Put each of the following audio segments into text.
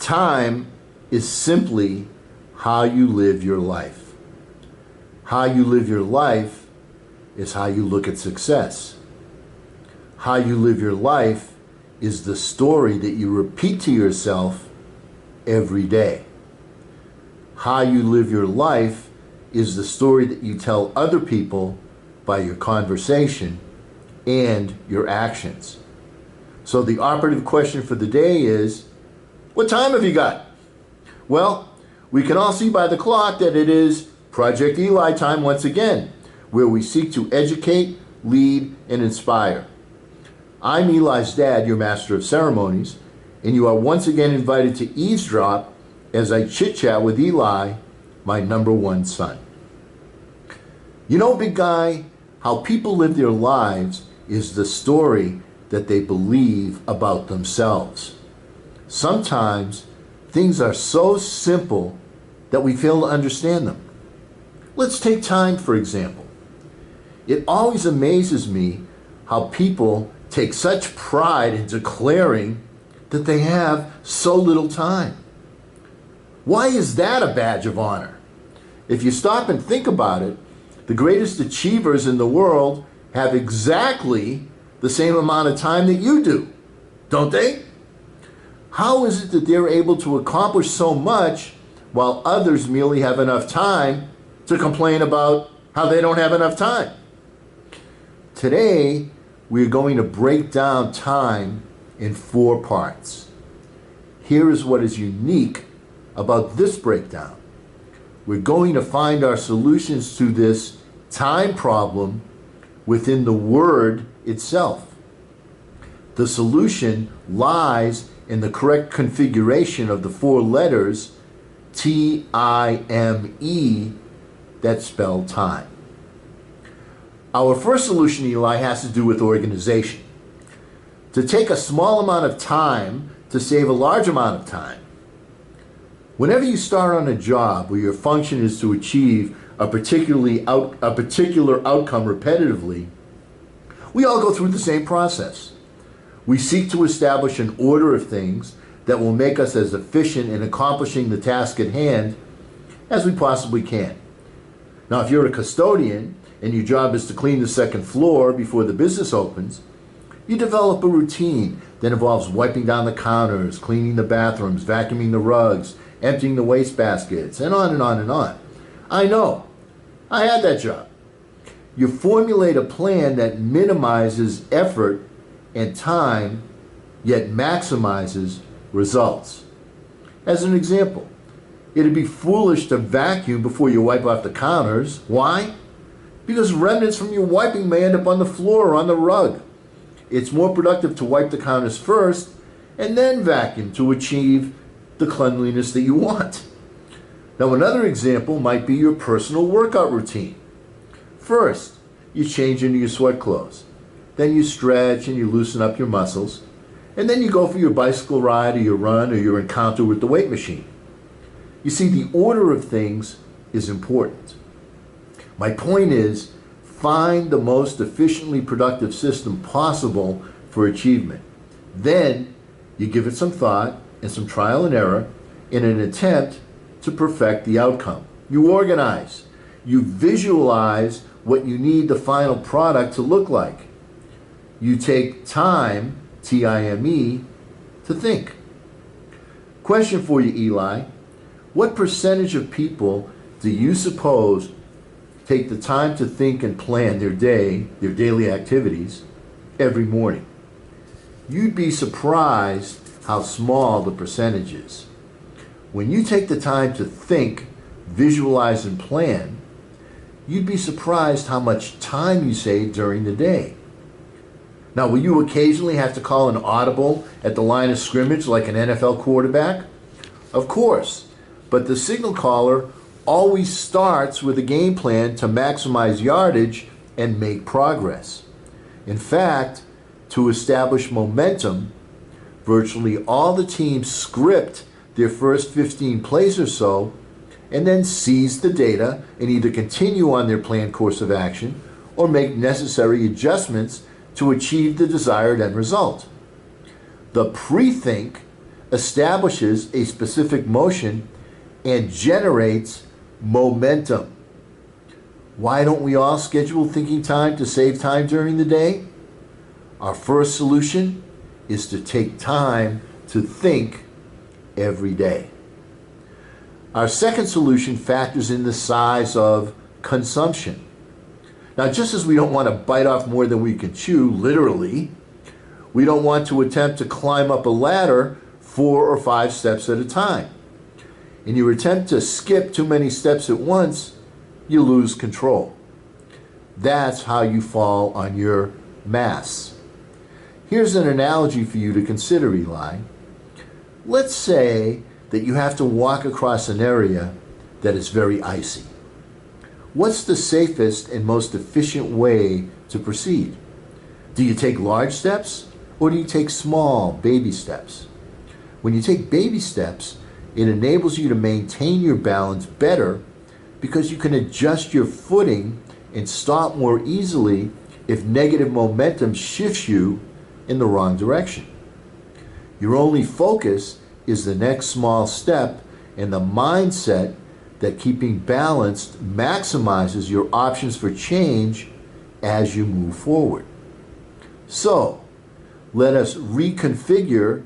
Time is simply how you live your life. How you live your life is how you look at success. How you live your life is the story that you repeat to yourself every day. How you live your life is the story that you tell other people by your conversation and your actions. So the operative question for the day is, what time have you got? Well, we can all see by the clock that it is Project Eli time once again, where we seek to educate, lead, and inspire. I'm Eli's dad, your master of ceremonies, and you are once again invited to eavesdrop as I chit-chat with Eli, my number one son. You know, big guy, how people live their lives is the story that they believe about themselves. Sometimes things are so simple that we fail to understand them. Let's take time, for example. It always amazes me how people take such pride in declaring that they have so little time. Why is that a badge of honor? If you stop and think about it, the greatest achievers in the world have exactly the same amount of time that you do, don't they? How is it that they're able to accomplish so much while others merely have enough time to complain about how they don't have enough time? Today, we're going to break down time in 4 parts. Here is what is unique about this breakdown. We're going to find our solutions to this time problem within the word itself. The solution lies in the correct configuration of the 4 letters T-I-M-E that spell time. Our first solution, Eli, has to do with organization. To take a small amount of time to save a large amount of time. Whenever you start on a job where your function is to achieve a particular outcome repetitively, we all go through the same process. We seek to establish an order of things that will make us as efficient in accomplishing the task at hand as we possibly can. Now, if you're a custodian and your job is to clean the 2nd floor before the business opens, you develop a routine that involves wiping down the counters, cleaning the bathrooms, vacuuming the rugs, emptying the waste baskets, and on and on and on. I know. I had that job. You formulate a plan that minimizes effort and time, yet maximizes results. As an example, it'd be foolish to vacuum before you wipe off the counters. Why? Because remnants from your wiping may end up on the floor or on the rug. It's more productive to wipe the counters first and then vacuum to achieve the cleanliness that you want. Now, another example might be your personal workout routine. First, you change into your sweat clothes. Then you stretch and you loosen up your muscles. And then you go for your bicycle ride or your run or your encounter with the weight machine. You see, the order of things is important. My point is, find the most efficiently productive system possible for achievement. Then you give it some thought and some trial and error in an attempt to perfect the outcome. You organize. You visualize what you need the final product to look like. You take time, T-I-M-E, to think. Question for you, Eli. What percentage of people do you suppose take the time to think and plan their day, their daily activities, every morning? You'd be surprised how small the percentage is. When you take the time to think, visualize, and plan, you'd be surprised how much time you save during the day. Now, will you occasionally have to call an audible at the line of scrimmage like an NFL quarterback? Of course, but the signal caller always starts with a game plan to maximize yardage and make progress. In fact, to establish momentum, virtually all the teams script their first 15 plays or so and then seize the data and either continue on their planned course of action or make necessary adjustments to achieve the desired end result. The pre-think establishes a specific motion and generates momentum. Why don't we all schedule thinking time to save time during the day? Our first solution is to take time to think every day. Our second solution factors in the size of consumption. Now, just as we don't want to bite off more than we can chew, literally, we don't want to attempt to climb up a ladder 4 or 5 steps at a time. In your attempt to skip too many steps at once, you lose control. That's how you fall on your mass. Here's an analogy for you to consider, Eli. Let's say that you have to walk across an area that is very icy. What's the safest and most efficient way to proceed? Do you take large steps or do you take small baby steps? When you take baby steps, it enables you to maintain your balance better because you can adjust your footing and stop more easily if negative momentum shifts you in the wrong direction. Your only focus is the next small step and the mindset that keeping balanced maximizes your options for change as you move forward. So, let us reconfigure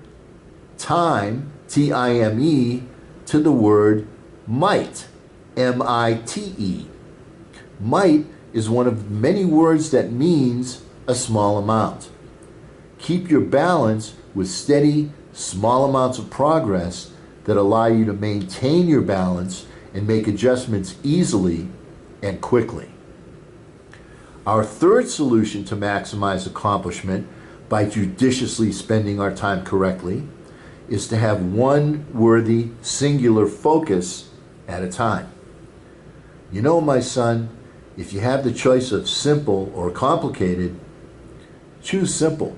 time, T-I-M-E, to the word might, M-I-T-E. Might is one of many words that means a small amount. Keep your balance with steady, small amounts of progress that allow you to maintain your balance and make adjustments easily and quickly. Our third solution to maximize accomplishment by judiciously spending our time correctly is to have one worthy singular focus at a time. You know, my son, if you have the choice of simple or complicated, choose simple.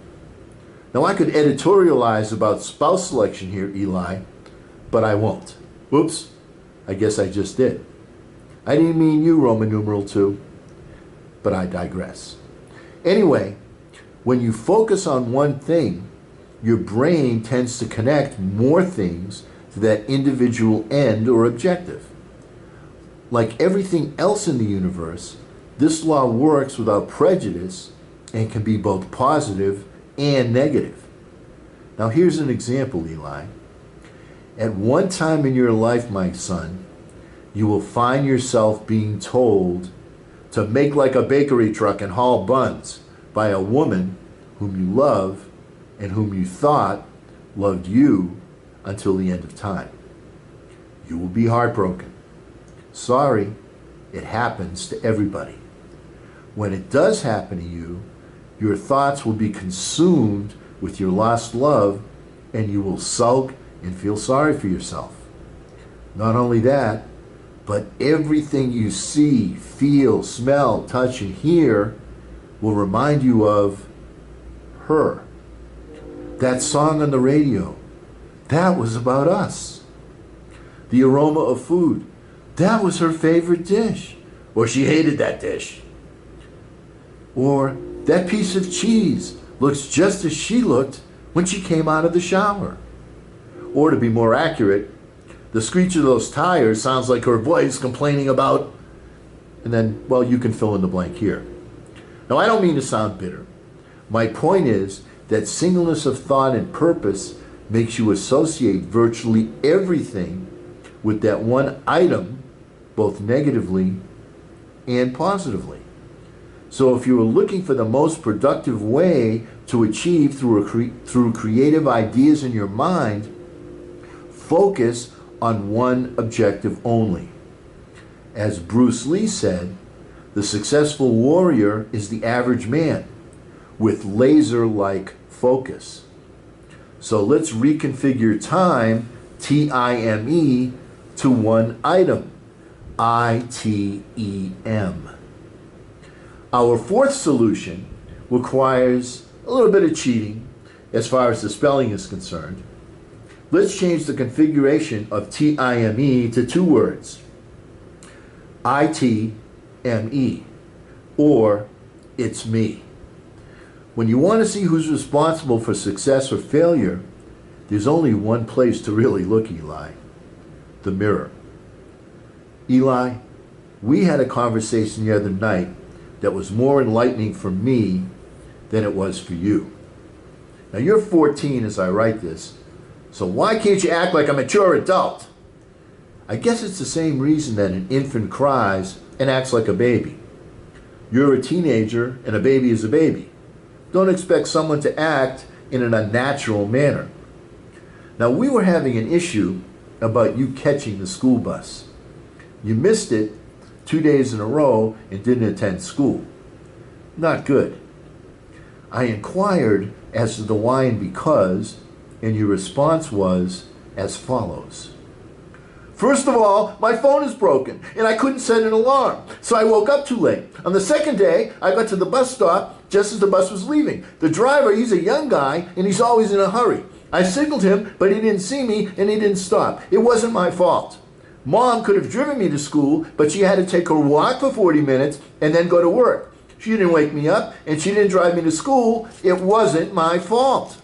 Now, I could editorialize about spouse selection here, Eli, but I won't. Whoops, I guess I just did. I didn't mean you, Roman numeral 2, but I digress. Anyway, when you focus on one thing, your brain tends to connect more things to that individual end or objective. Like everything else in the universe, this law works without prejudice and can be both positive and negative. Now here's an example, Eli. At one time in your life, my son, you will find yourself being told to make like a bakery truck and haul buns by a woman whom you love and whom you thought loved you until the end of time. You will be heartbroken. Sorry, it happens to everybody. When it does happen to you, your thoughts will be consumed with your lost love and you will sulk and feel sorry for yourself. Not only that, but everything you see, feel, smell, touch, and hear will remind you of her. That song on the radio, that was about us. The aroma of food, that was her favorite dish, or she hated that dish. Or that piece of cheese looks just as she looked when she came out of the shower. Or to be more accurate, the screech of those tires sounds like her voice complaining about, and then, well, you can fill in the blank here. Now, I don't mean to sound bitter. My point is that singleness of thought and purpose makes you associate virtually everything with that one item, both negatively and positively. So if you are looking for the most productive way to achieve through creative ideas in your mind, focus on one objective only. As Bruce Lee said, the successful warrior is the average man with laser-like focus. So let's reconfigure time, T-I-M-E, to one item, I-T-E-M. Our fourth solution requires a little bit of cheating as far as the spelling is concerned. Let's change the configuration of T-I-M-E to two words, I-T-M-E, or it's me. When you want to see who's responsible for success or failure, There's only one place to really look, Eli. The mirror. Eli, we had a conversation the other night that was more enlightening for me than it was for you. Now, you're 14 as I write this, so why can't you act like a mature adult? I guess it's the same reason that an infant cries and acts like a baby. You're a teenager and a baby is a baby. Don't expect someone to act in an unnatural manner. Now, we were having an issue about you catching the school bus. You missed it 2 days in a row and didn't attend school. Not good. I inquired as to the why and because, and your response was as follows. First of all, my phone is broken and I couldn't set an alarm, so I woke up too late. On the second day, I got to the bus stop just as the bus was leaving. The driver, he's a young guy and he's always in a hurry. I signaled him, but he didn't see me and he didn't stop. It wasn't my fault. Mom could have driven me to school, but she had to take her walk for 40 minutes and then go to work. She didn't wake me up and she didn't drive me to school. It wasn't my fault.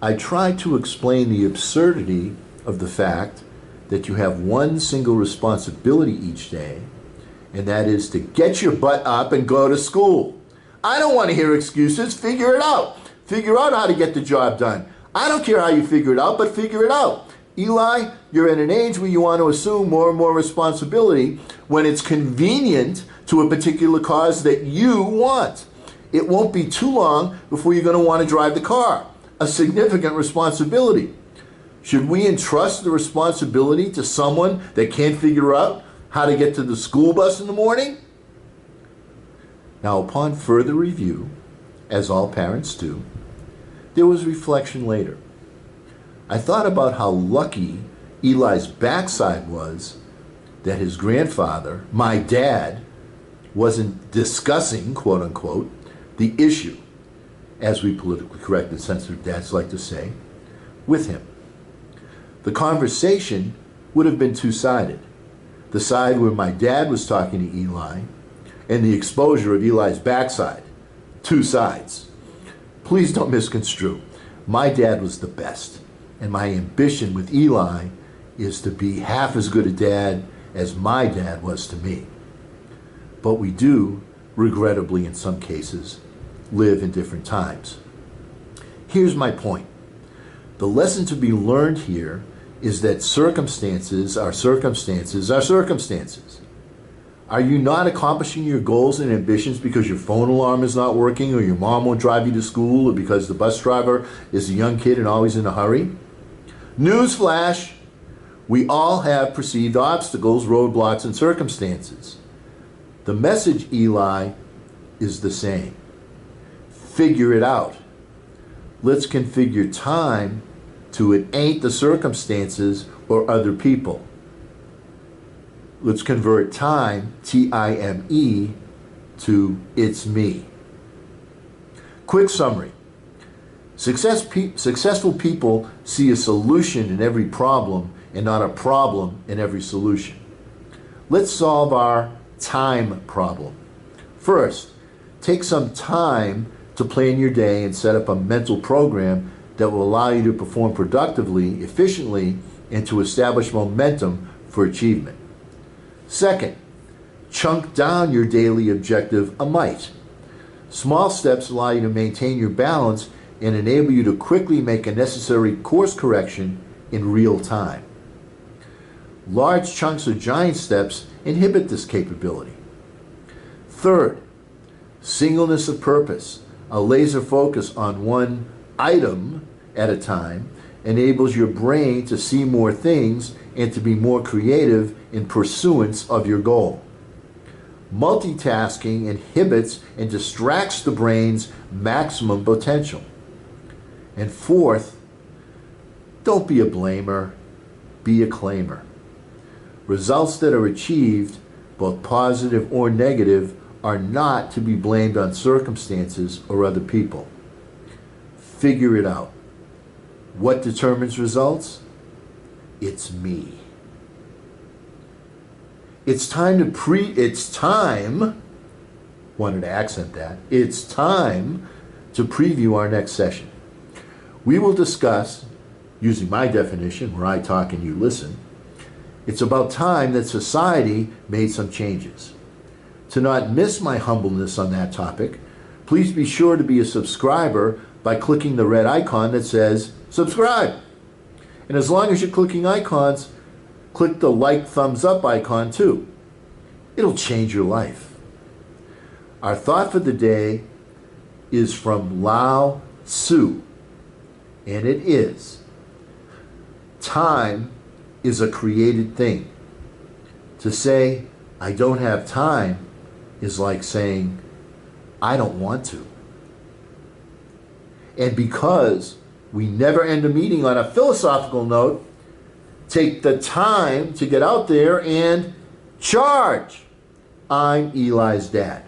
I tried to explain the absurdity of the fact that you have one single responsibility each day, and that is to get your butt up and go to school. I don't want to hear excuses. Figure it out. Figure out how to get the job done. I don't care how you figure it out, but figure it out. Eli, you're in an age where you want to assume more and more responsibility when it's convenient to a particular cause that you want. It won't be too long before you're going to want to drive the car. A significant responsibility. Should we entrust the responsibility to someone that can't figure out how to get to the school bus in the morning? Now, upon further review, as all parents do, there was reflection later. I thought about how lucky Eli's backside was that his grandfather, my dad, wasn't discussing, quote unquote, the issue, as we politically correct and sensitive dads like to say, with him. The conversation would have been two-sided. The side where my dad was talking to Eli and the exposure of Eli's backside. Two sides. Please don't misconstrue. My dad was the best, and my ambition with Eli is to be half as good a dad as my dad was to me. But we do, regrettably in some cases, live in different times. Here's my point. The lesson to be learned here is that circumstances are circumstances are circumstances. Are you not accomplishing your goals and ambitions because your phone alarm is not working, or your mom won't drive you to school, or because the bus driver is a young kid and always in a hurry? Newsflash! We all have perceived obstacles, roadblocks, and circumstances. The message, Eli, is the same. Figure it out. Let's configure time to it ain't the circumstances or other people. Let's convert time, T-I-M-E, to it's me. Quick summary. Successful people see a solution in every problem and not a problem in every solution. Let's solve our time problem. First, take some time to plan your day and set up a mental program that will allow you to perform productively, efficiently, and to establish momentum for achievement. Second, chunk down your daily objective a mite. Small steps allow you to maintain your balance and enable you to quickly make a necessary course correction in real time. Large chunks or giant steps inhibit this capability. Third, singleness of purpose, a laser focus on one item at a time, enables your brain to see more things and to be more creative in pursuance of your goal. Multitasking inhibits and distracts the brain's maximum potential. And fourth, don't be a blamer, be a claimer. Results that are achieved, both positive or negative, are not to be blamed on circumstances or other people. Figure it out. What determines results? It's me. It's time, wanted to accent that, it's time to preview our next session. We will discuss, using my definition, where I talk and you listen, it's about time that society made some changes. To not miss my humbleness on that topic, please be sure to be a subscriber by clicking the red icon that says subscribe. And as long as you're clicking icons, click the like thumbs up icon too. It'll change your life. Our thought for the day is from Lao Tzu, and it is, time is a created thing. To say, I don't have time, is like saying, I don't want to. And because we never end a meeting on a philosophical note, take the time to get out there and charge. I'm Eli's dad.